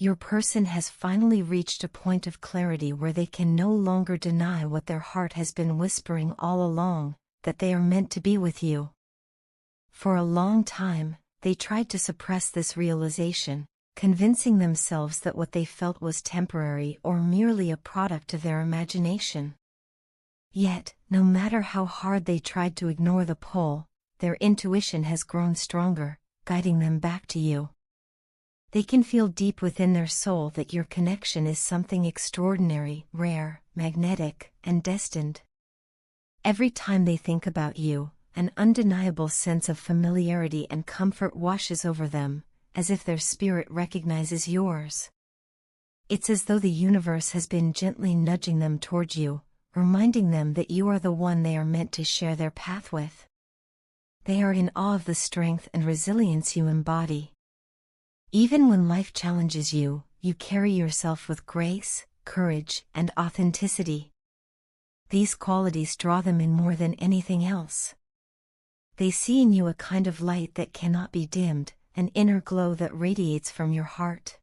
Your person has finally reached a point of clarity where they can no longer deny what their heart has been whispering all along, that they are meant to be with you. For a long time, they tried to suppress this realization, convincing themselves that what they felt was temporary or merely a product of their imagination. Yet, no matter how hard they tried to ignore the pull, their intuition has grown stronger, guiding them back to you. They can feel deep within their soul that your connection is something extraordinary, rare, magnetic, and destined. Every time they think about you, an undeniable sense of familiarity and comfort washes over them, as if their spirit recognizes yours. It's as though the universe has been gently nudging them toward you, reminding them that you are the one they are meant to share their path with. They are in awe of the strength and resilience you embody. Even when life challenges you, you carry yourself with grace, courage, and authenticity. These qualities draw them in more than anything else. They see in you a kind of light that cannot be dimmed, an inner glow that radiates from your heart.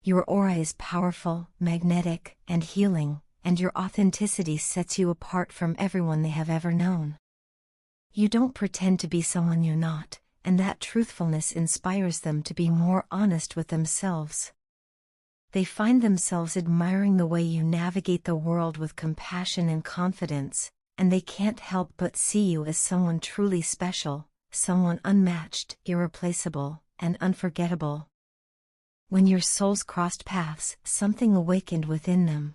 Your aura is powerful, magnetic, and healing, and your authenticity sets you apart from everyone they have ever known. You don't pretend to be someone you're not, and that truthfulness inspires them to be more honest with themselves. They find themselves admiring the way you navigate the world with compassion and confidence, and they can't help but see you as someone truly special, someone unmatched, irreplaceable, and unforgettable. When your souls crossed paths, something awakened within them.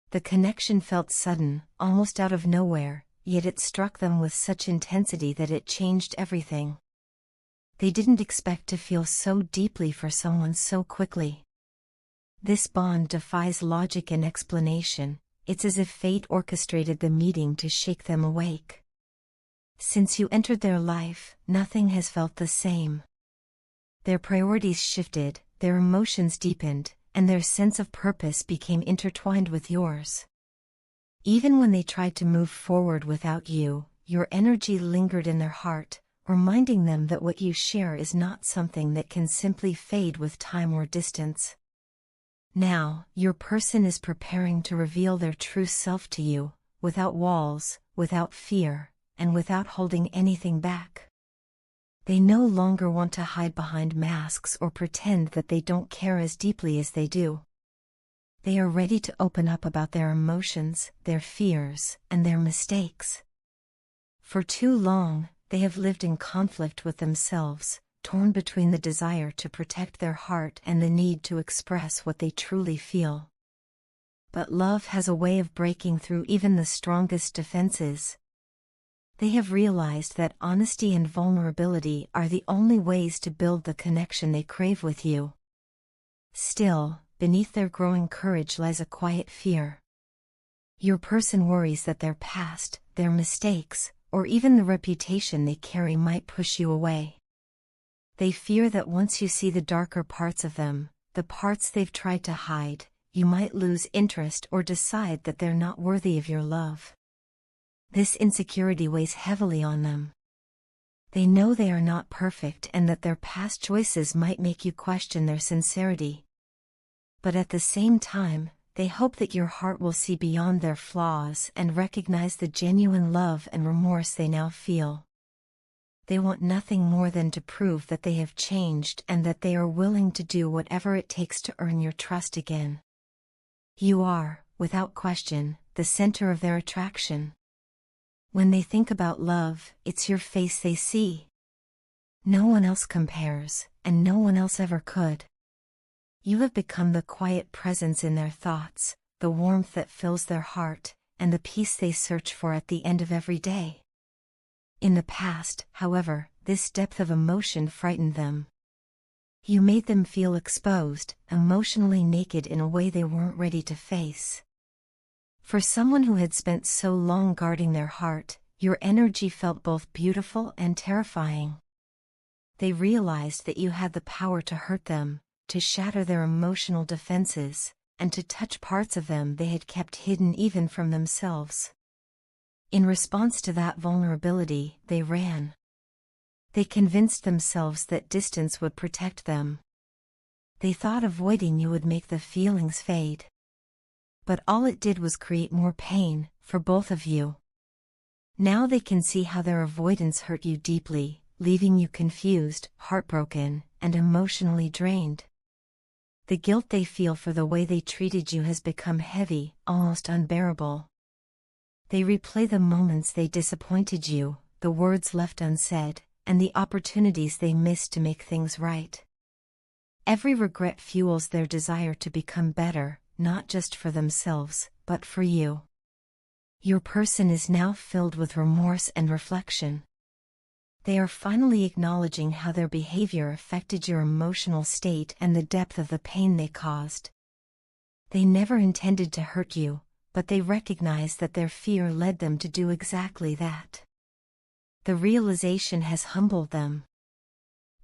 The connection felt sudden, almost out of nowhere, yet it struck them with such intensity that it changed everything. They didn't expect to feel so deeply for someone so quickly. This bond defies logic and explanation. It's as if fate orchestrated the meeting to shake them awake. Since you entered their life, nothing has felt the same. Their priorities shifted, their emotions deepened, and their sense of purpose became intertwined with yours. Even when they tried to move forward without you, your energy lingered in their heart, reminding them that what you share is not something that can simply fade with time or distance. Now, your person is preparing to reveal their true self to you, without walls, without fear, and without holding anything back. They no longer want to hide behind masks or pretend that they don't care as deeply as they do. They are ready to open up about their emotions, their fears, and their mistakes. For too long, they have lived in conflict with themselves, torn between the desire to protect their heart and the need to express what they truly feel. But love has a way of breaking through even the strongest defenses. They have realized that honesty and vulnerability are the only ways to build the connection they crave with you. Still, beneath their growing courage lies a quiet fear. Your person worries that their past, their mistakes, or even the reputation they carry might push you away. They fear that once you see the darker parts of them, the parts they've tried to hide, you might lose interest or decide that they're not worthy of your love. This insecurity weighs heavily on them. They know they are not perfect and that their past choices might make you question their sincerity. But at the same time, they hope that your heart will see beyond their flaws and recognize the genuine love and remorse they now feel. They want nothing more than to prove that they have changed and that they are willing to do whatever it takes to earn your trust again. You are, without question, the center of their attraction. When they think about love, it's your face they see. No one else compares, and no one else ever could. You have become the quiet presence in their thoughts, the warmth that fills their heart, and the peace they search for at the end of every day. In the past, however, this depth of emotion frightened them. You made them feel exposed, emotionally naked in a way they weren't ready to face. For someone who had spent so long guarding their heart, your energy felt both beautiful and terrifying. They realized that you had the power to hurt them, to shatter their emotional defenses, and to touch parts of them they had kept hidden even from themselves. In response to that vulnerability, they ran. They convinced themselves that distance would protect them. They thought avoiding you would make the feelings fade. But all it did was create more pain, for both of you. Now they can see how their avoidance hurt you deeply, leaving you confused, heartbroken, and emotionally drained. The guilt they feel for the way they treated you has become heavy, almost unbearable. They replay the moments they disappointed you, the words left unsaid, and the opportunities they missed to make things right. Every regret fuels their desire to become better, not just for themselves, but for you. Your person is now filled with remorse and reflection. They are finally acknowledging how their behavior affected your emotional state and the depth of the pain they caused. They never intended to hurt you, but they recognize that their fear led them to do exactly that. The realization has humbled them.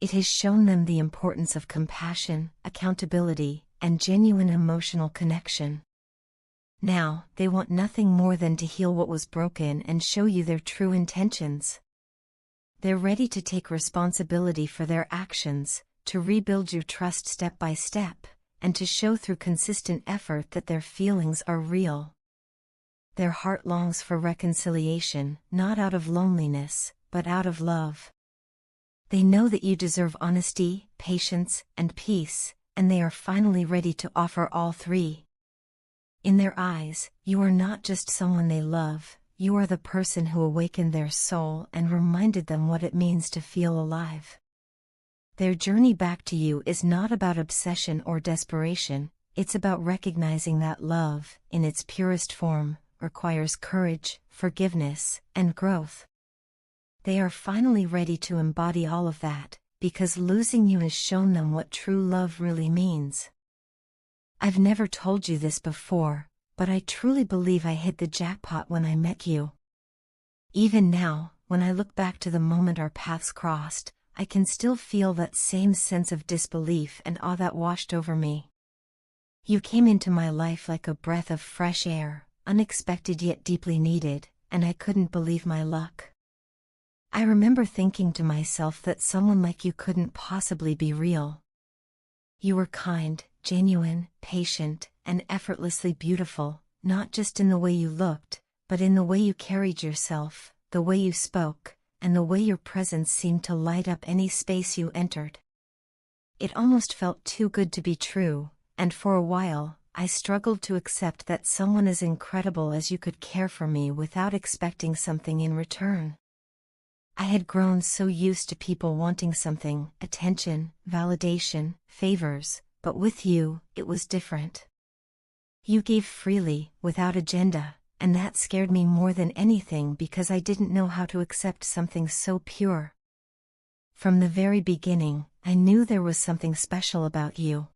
It has shown them the importance of compassion, accountability, and genuine emotional connection. Now, they want nothing more than to heal what was broken and show you their true intentions. They're ready to take responsibility for their actions, to rebuild your trust step by step, and to show through consistent effort that their feelings are real. Their heart longs for reconciliation, not out of loneliness, but out of love. They know that you deserve honesty, patience, and peace, and they are finally ready to offer all three. In their eyes, you are not just someone they love, you are the person who awakened their soul and reminded them what it means to feel alive. Their journey back to you is not about obsession or desperation, it's about recognizing that love, in its purest form, requires courage, forgiveness, and growth. They are finally ready to embody all of that, because losing you has shown them what true love really means. I've never told you this before, but I truly believe I hit the jackpot when I met you. Even now, when I look back to the moment our paths crossed, I can still feel that same sense of disbelief and awe that washed over me. You came into my life like a breath of fresh air, unexpected yet deeply needed, and I couldn't believe my luck. I remember thinking to myself that someone like you couldn't possibly be real. You were kind, genuine, patient, and effortlessly beautiful, not just in the way you looked, but in the way you carried yourself, the way you spoke, and the way your presence seemed to light up any space you entered. It almost felt too good to be true, and for a while, I struggled to accept that someone as incredible as you could care for me without expecting something in return. I had grown so used to people wanting something, attention, validation, favors, but with you, it was different. You gave freely, without agenda, and that scared me more than anything because I didn't know how to accept something so pure. From the very beginning, I knew there was something special about you.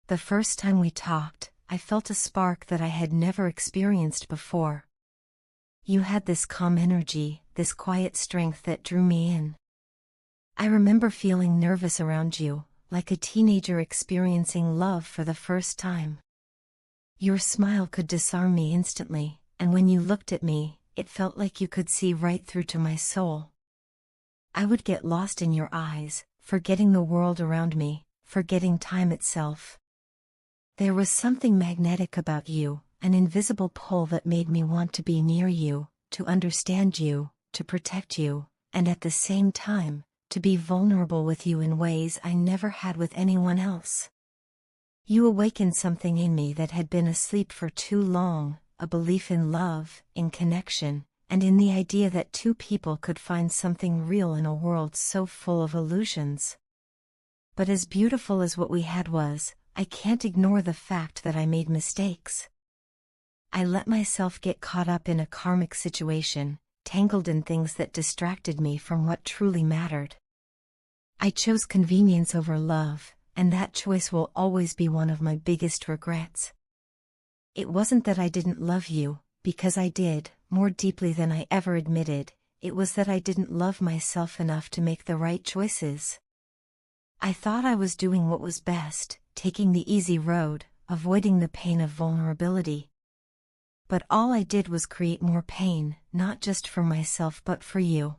The first time we talked, I felt a spark that I had never experienced before. You had this calm energy, this quiet strength that drew me in. I remember feeling nervous around you, like a teenager experiencing love for the first time. Your smile could disarm me instantly, and when you looked at me, it felt like you could see right through to my soul. I would get lost in your eyes, forgetting the world around me, forgetting time itself. There was something magnetic about you, an invisible pull that made me want to be near you, to understand you, to protect you, and at the same time, to be vulnerable with you in ways I never had with anyone else. You awakened something in me that had been asleep for too long, a belief in love, in connection, and in the idea that two people could find something real in a world so full of illusions. But as beautiful as what we had was, I can't ignore the fact that I made mistakes. I let myself get caught up in a karmic situation, tangled in things that distracted me from what truly mattered. I chose convenience over love, and that choice will always be one of my biggest regrets. It wasn't that I didn't love you, because I did, more deeply than I ever admitted, it was that I didn't love myself enough to make the right choices. I thought I was doing what was best, taking the easy road, avoiding the pain of vulnerability. But all I did was create more pain, not just for myself but for you.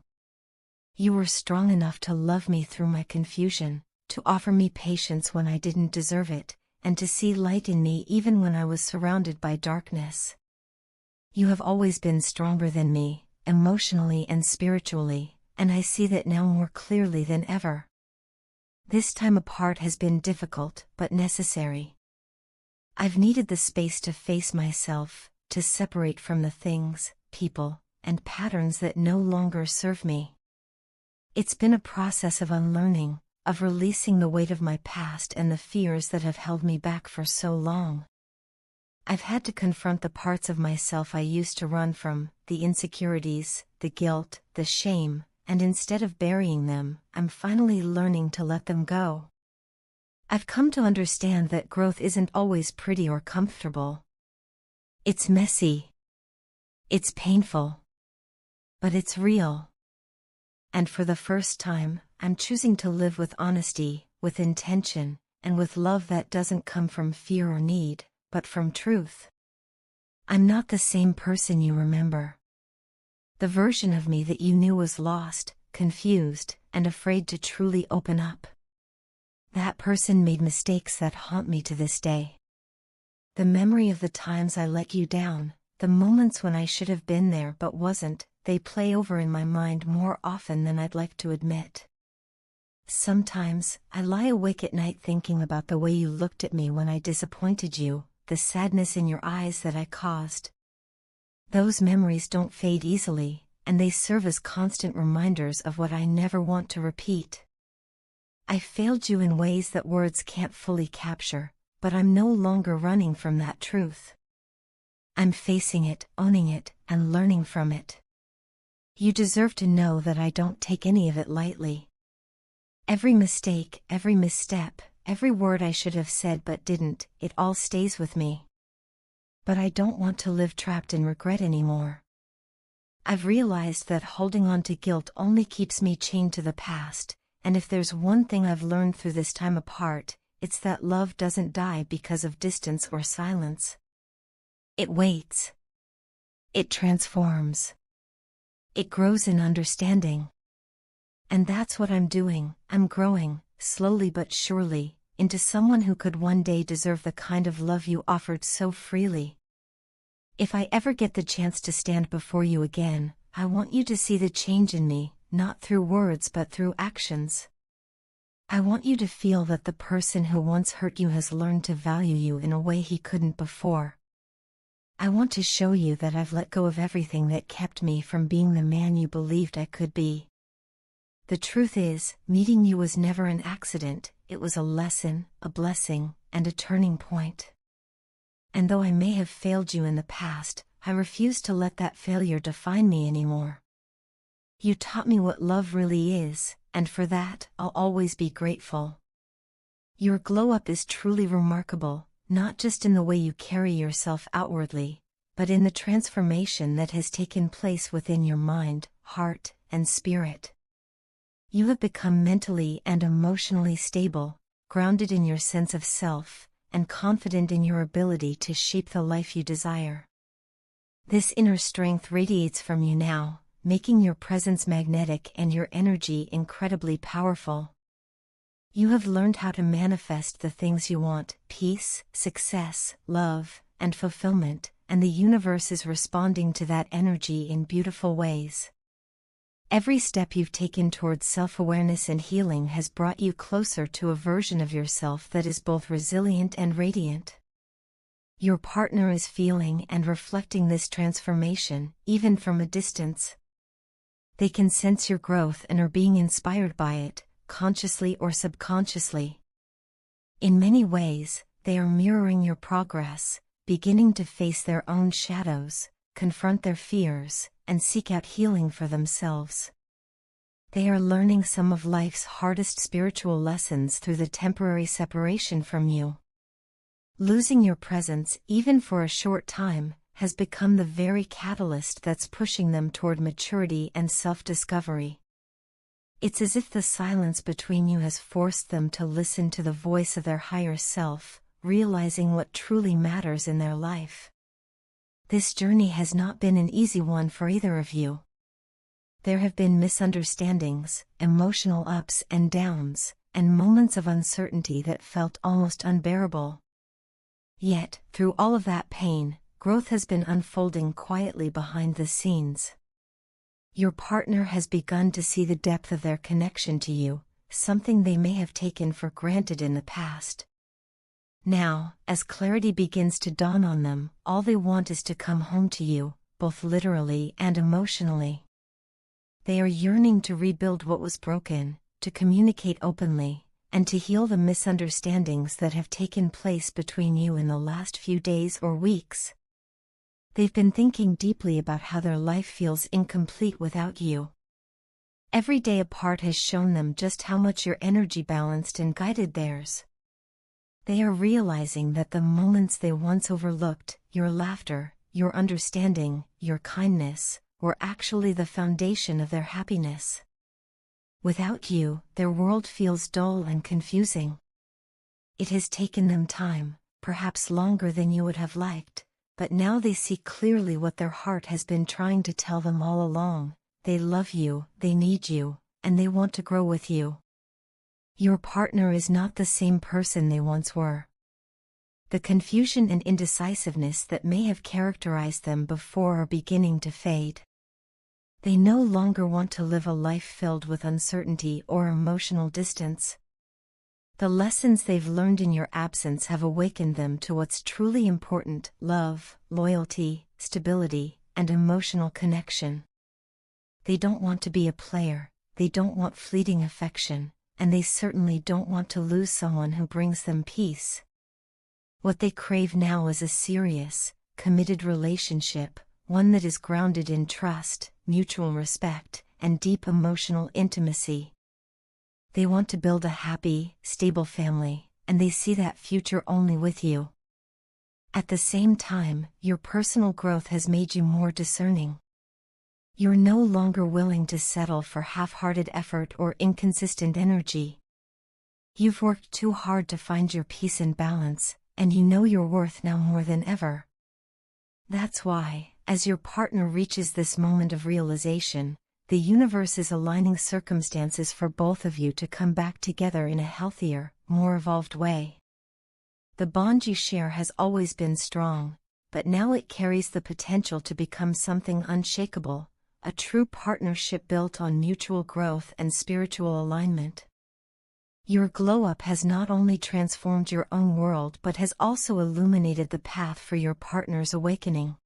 You were strong enough to love me through my confusion, to offer me patience when I didn't deserve it, and to see light in me even when I was surrounded by darkness. You have always been stronger than me, emotionally and spiritually, and I see that now more clearly than ever. This time apart has been difficult, but necessary. I've needed the space to face myself, to separate from the things, people, and patterns that no longer serve me. It's been a process of unlearning, of releasing the weight of my past and the fears that have held me back for so long. I've had to confront the parts of myself I used to run from, the insecurities, the guilt, the shame, and instead of burying them, I'm finally learning to let them go. I've come to understand that growth isn't always pretty or comfortable. It's messy. It's painful. But it's real. And for the first time, I'm choosing to live with honesty, with intention, and with love that doesn't come from fear or need, but from truth. I'm not the same person you remember. The version of me that you knew was lost, confused, and afraid to truly open up. That person made mistakes that haunt me to this day. The memory of the times I let you down, the moments when I should have been there but wasn't, they play over in my mind more often than I'd like to admit. Sometimes, I lie awake at night thinking about the way you looked at me when I disappointed you, the sadness in your eyes that I caused. Those memories don't fade easily, and they serve as constant reminders of what I never want to repeat. I failed you in ways that words can't fully capture, but I'm no longer running from that truth. I'm facing it, owning it, and learning from it. You deserve to know that I don't take any of it lightly. Every mistake, every misstep, every word I should have said but didn't, it all stays with me. But I don't want to live trapped in regret anymore. I've realized that holding on to guilt only keeps me chained to the past, and if there's one thing I've learned through this time apart, it's that love doesn't die because of distance or silence. It waits. It transforms. It grows in understanding. And that's what I'm doing. I'm growing, slowly but surely, into someone who could one day deserve the kind of love you offered so freely. If I ever get the chance to stand before you again, I want you to see the change in me, not through words but through actions. I want you to feel that the person who once hurt you has learned to value you in a way he couldn't before. I want to show you that I've let go of everything that kept me from being the man you believed I could be. The truth is, meeting you was never an accident, it was a lesson, a blessing, and a turning point. And though I may have failed you in the past, I refuse to let that failure define me anymore. You taught me what love really is, and for that, I'll always be grateful. Your glow-up is truly remarkable, not just in the way you carry yourself outwardly, but in the transformation that has taken place within your mind, heart, and spirit. You have become mentally and emotionally stable, grounded in your sense of self, and confident in your ability to shape the life you desire. This inner strength radiates from you now, making your presence magnetic and your energy incredibly powerful. You have learned how to manifest the things you want: peace, success, love, and fulfillment, and the universe is responding to that energy in beautiful ways. Every step you've taken towards self-awareness and healing has brought you closer to a version of yourself that is both resilient and radiant. Your partner is feeling and reflecting this transformation, even from a distance. They can sense your growth and are being inspired by it, consciously or subconsciously. In many ways, they are mirroring your progress, beginning to face their own shadows, confront their fears, and seek out healing for themselves. They are learning some of life's hardest spiritual lessons through the temporary separation from you. Losing your presence, even for a short time, has become the very catalyst that's pushing them toward maturity and self-discovery. It's as if the silence between you has forced them to listen to the voice of their higher self, realizing what truly matters in their life. This journey has not been an easy one for either of you. There have been misunderstandings, emotional ups and downs, and moments of uncertainty that felt almost unbearable. Yet, through all of that pain, growth has been unfolding quietly behind the scenes. Your partner has begun to see the depth of their connection to you, something they may have taken for granted in the past. Now, as clarity begins to dawn on them, all they want is to come home to you, both literally and emotionally. They are yearning to rebuild what was broken, to communicate openly, and to heal the misunderstandings that have taken place between you in the last few days or weeks. They've been thinking deeply about how their life feels incomplete without you. Every day apart has shown them just how much your energy balanced and guided theirs. They are realizing that the moments they once overlooked, your laughter, your understanding, your kindness, were actually the foundation of their happiness. Without you, their world feels dull and confusing. It has taken them time, perhaps longer than you would have liked, but now they see clearly what their heart has been trying to tell them all along. They love you, they need you, and they want to grow with you. Your partner is not the same person they once were. The confusion and indecisiveness that may have characterized them before are beginning to fade. They no longer want to live a life filled with uncertainty or emotional distance. The lessons they've learned in your absence have awakened them to what's truly important: love, loyalty, stability, and emotional connection. They don't want to be a player, they don't want fleeting affection, and they certainly don't want to lose someone who brings them peace. What they crave now is a serious, committed relationship, one that is grounded in trust, mutual respect, and deep emotional intimacy. They want to build a happy, stable family, and they see that future only with you. At the same time, your personal growth has made you more discerning. You're no longer willing to settle for half-hearted effort or inconsistent energy. You've worked too hard to find your peace and balance, and you know your worth now more than ever. That's why, as your partner reaches this moment of realization, the universe is aligning circumstances for both of you to come back together in a healthier, more evolved way. The bond you share has always been strong, but now it carries the potential to become something unshakable, a true partnership built on mutual growth and spiritual alignment. Your glow-up has not only transformed your own world but has also illuminated the path for your partner's awakening.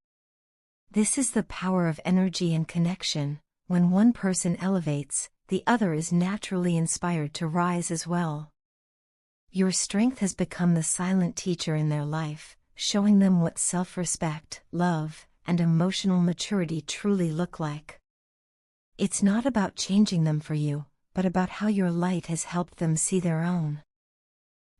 This is the power of energy and connection. When one person elevates, the other is naturally inspired to rise as well. Your strength has become the silent teacher in their life, showing them what self-respect, love, and emotional maturity truly look like. It's not about changing them for you, but about how your light has helped them see their own.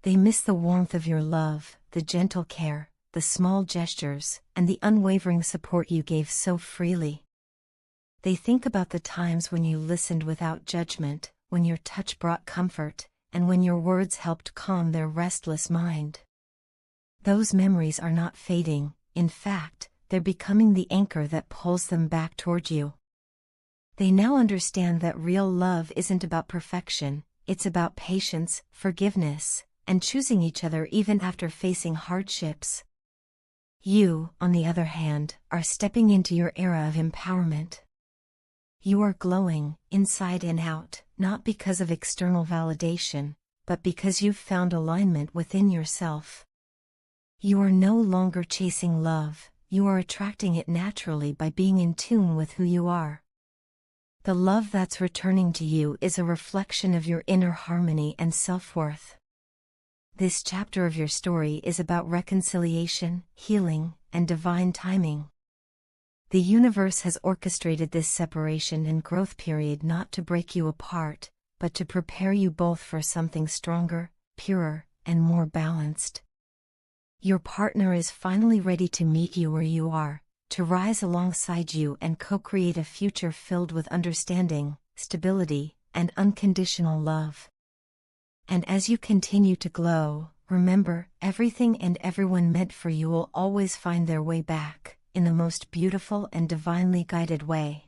They miss the warmth of your love, the gentle care, the small gestures, and the unwavering support you gave so freely. They think about the times when you listened without judgment, when your touch brought comfort, and when your words helped calm their restless mind. Those memories are not fading, in fact, they're becoming the anchor that pulls them back toward you. They now understand that real love isn't about perfection, it's about patience, forgiveness, and choosing each other even after facing hardships. You, on the other hand, are stepping into your era of empowerment. You are glowing, inside and out, not because of external validation, but because you've found alignment within yourself. You are no longer chasing love, you are attracting it naturally by being in tune with who you are. The love that's returning to you is a reflection of your inner harmony and self-worth. This chapter of your story is about reconciliation, healing, and divine timing. The universe has orchestrated this separation and growth period not to break you apart, but to prepare you both for something stronger, purer, and more balanced. Your partner is finally ready to meet you where you are, to rise alongside you and co-create a future filled with understanding, stability, and unconditional love. And as you continue to glow, remember, everything and everyone meant for you will always find their way back, in the most beautiful and divinely guided way.